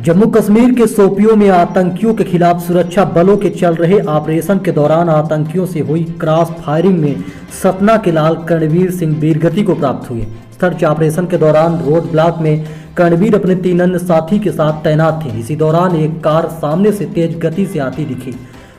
जम्मू कश्मीर के शोपियों में आतंकियों के खिलाफ सुरक्षा बलों के चल रहे ऑपरेशन के दौरान आतंकियों से हुई क्रॉस फायरिंग में सतना के लाल कर्णवीर सिंह वीरगति को प्राप्त हुए। सर्च ऑपरेशन के दौरान रोड ब्लॉक में कर्णवीर अपने 3 अन्य साथी के साथ तैनात थे। इसी दौरान एक कार सामने से तेज गति से आती दिखी।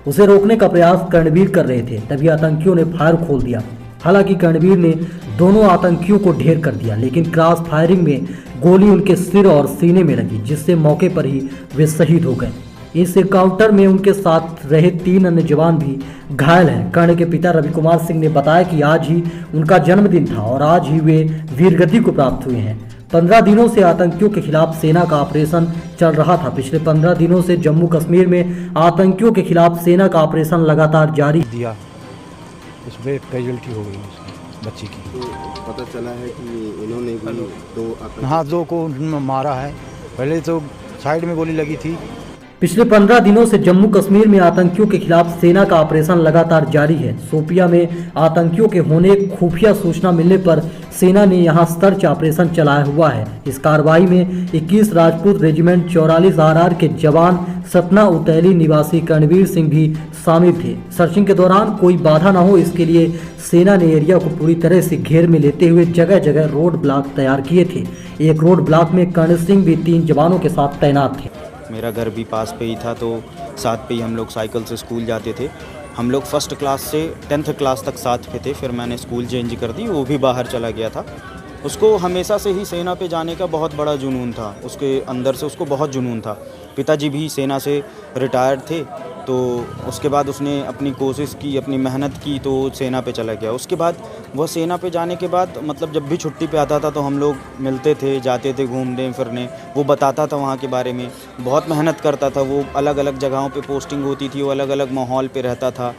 उसे रोकने का प्रयास कर्णवीर कर रहे थे, तभी आतंकियों ने फायर खोल दिया। हालांकि कर्णवीर ने दोनों आतंकियों को ढेर कर दिया, लेकिन क्रॉस फायरिंग में गोली उनके सिर और सीने में लगी, जिससे मौके पर ही वे शहीद हो गए। इस एनकाउंटर में उनके साथ रहे 3 अन्य जवान भी घायल हैं। कर्ण के पिता रवि कुमार सिंह ने बताया कि आज ही उनका जन्मदिन था और आज ही वे वीरगति को प्राप्त हुए हैं। 15 दिनों से आतंकियों के खिलाफ सेना का ऑपरेशन चल रहा था। पिछले 15 दिनों से जम्मू कश्मीर में आतंकियों के खिलाफ सेना का ऑपरेशन लगातार जारी दिया। उसमें कैजुअल्टी हो गई उसकी बच्ची की। तो पता चला है कि इन्होंने भी 2 हाँ, 2 को मारा है। पहले तो साइड में गोली लगी थी। पिछले 15 दिनों से जम्मू कश्मीर में आतंकियों के खिलाफ सेना का ऑपरेशन लगातार जारी है। शोपिया में आतंकियों के होने खुफिया सूचना मिलने पर सेना ने यहां सर्च ऑपरेशन चलाया हुआ है। इस कार्रवाई में 21 राजपूत रेजिमेंट 44 RR के जवान सतना उतैली निवासी कर्णवीर सिंह भी शामिल थे। सर्चिंग के दौरान कोई बाधा न हो, इसके लिए सेना ने एरिया को पूरी तरह से घेर में लेते हुए जगह जगह रोड ब्लॉक तैयार किए थे। एक रोड ब्लॉक में कर्ण सिंह भी 3 जवानों के साथ तैनात थे। मेरा घर भी पास पे ही था, तो साथ पे ही हम लोग साइकिल से स्कूल जाते थे। हम लोग फर्स्ट क्लास से 10th क्लास तक साथ पे थे। फिर मैंने स्कूल चेंज कर दी, वो भी बाहर चला गया था। उसको हमेशा से ही सेना पे जाने का बहुत बड़ा जुनून था। उसके अंदर से उसको बहुत जुनून था। पिताजी भी सेना से रिटायर्ड थे, तो उसके बाद उसने अपनी कोशिश की, अपनी मेहनत की, तो सेना पे चला गया। उसके बाद वह सेना पे जाने के बाद मतलब जब भी छुट्टी पे आता था तो हम लोग मिलते थे, जाते थे घूमने फिरने। वो बताता था वहाँ के बारे में, बहुत मेहनत करता था वो। अलग अलग जगहों पे पोस्टिंग होती थी, वो अलग अलग माहौल पे रहता था,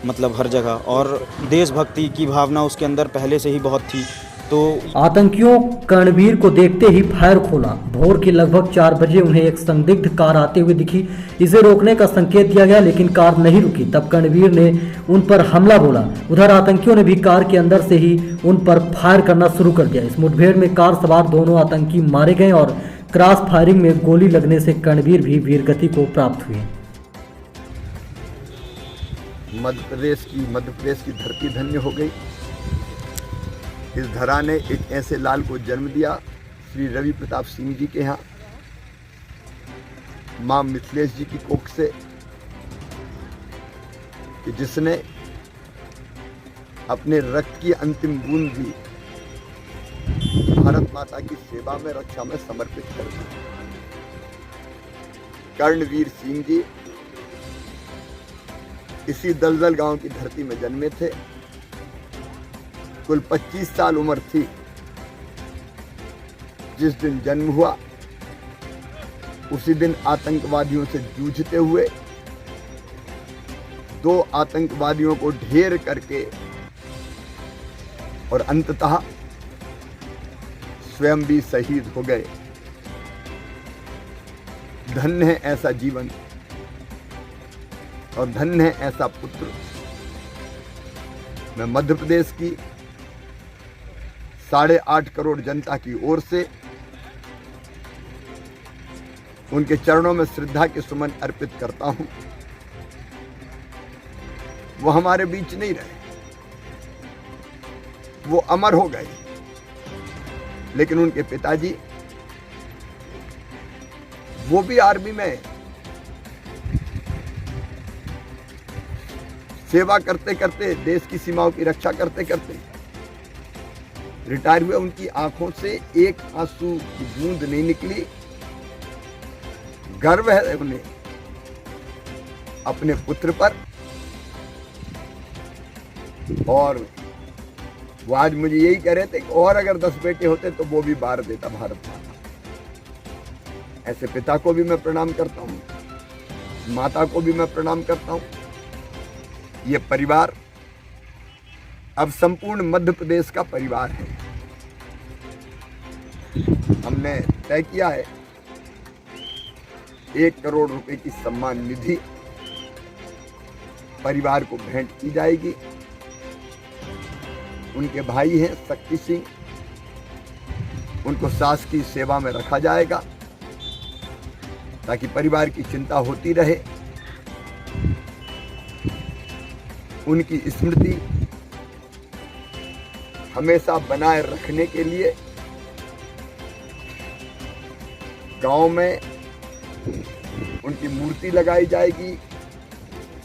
मतलब हर जगह। और देशभक्ति की भावना उसके अंदर पहले से ही बहुत थी। तो आतंकियों कर्णवीर को देखते ही फायर खोला। भोर के लगभग 4 बजे उन्हें एक संदिग्ध कार आते हुए दिखी। इसे रोकने का संकेत दिया गया, लेकिन कार नहीं रुकी। तब कर्णवीर ने उन पर हमला बोला। उधर आतंकियों ने भी कार के अंदर से ही उन पर फायर करना शुरू कर दिया। इस मुठभेड़ में कार सवार दोनों आतंकी मारे गए और क्रॉस फायरिंग में गोली लगने से कर्णवीर भी वीरगति को प्राप्त हुए। मध्य प्रदेश की धरती धन्य हो गई। इस धरा ने एक ऐसे लाल को जन्म दिया, श्री रवि प्रताप सिंह जी के यहाँ, मां मिथिलेश जी की कोख से, कि जिसने अपने रक्त की अंतिम बूंद भी भारत माता की सेवा में, रक्षा में समर्पित कर दी। कर्णवीर सिंह जी इसी दलदल गांव की धरती में जन्मे थे। कुल 25 साल उम्र थी जिस दिन जन्म हुआ। उसी दिन आतंकवादियों से जूझते हुए 2 आतंकवादियों को ढेर करके और अंततः स्वयं भी शहीद हो गए। धन्य है ऐसा जीवन और धन्य है ऐसा पुत्र। मैं मध्य प्रदेश की 8.5 करोड़ जनता की ओर से उनके चरणों में श्रद्धा के सुमन अर्पित करता हूं। वो हमारे बीच नहीं रहे, वो अमर हो गए, लेकिन उनके पिताजी, वो भी आर्मी में सेवा करते करते, देश की सीमाओं की रक्षा करते करते रिटायर हुए। उनकी आंखों से एक आंसू की बूंद नहीं निकली। गर्व है उन्हें अपने पुत्र पर, और वो आज मुझे यही कह रहे थे कि और अगर 10 बेटे होते तो वो भी बार देता भारत माता। ऐसे पिता को भी मैं प्रणाम करता हूँ, माता को भी मैं प्रणाम करता हूँ। ये परिवार अब संपूर्ण मध्य प्रदेश का परिवार है। हमने तय किया है 1 करोड़ रुपए की सम्मान निधि परिवार को भेंट की जाएगी। उनके भाई हैं शक्ति सिंह, उनको शासकीय सेवा में रखा जाएगा ताकि परिवार की चिंता होती रहे, उनकी स्मृति हमेशा बनाए रखने के लिए गांव में उनकी मूर्ति लगाई जाएगी।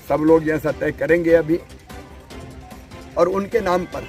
सब लोग ऐसा तय करेंगे अभी, और उनके नाम पर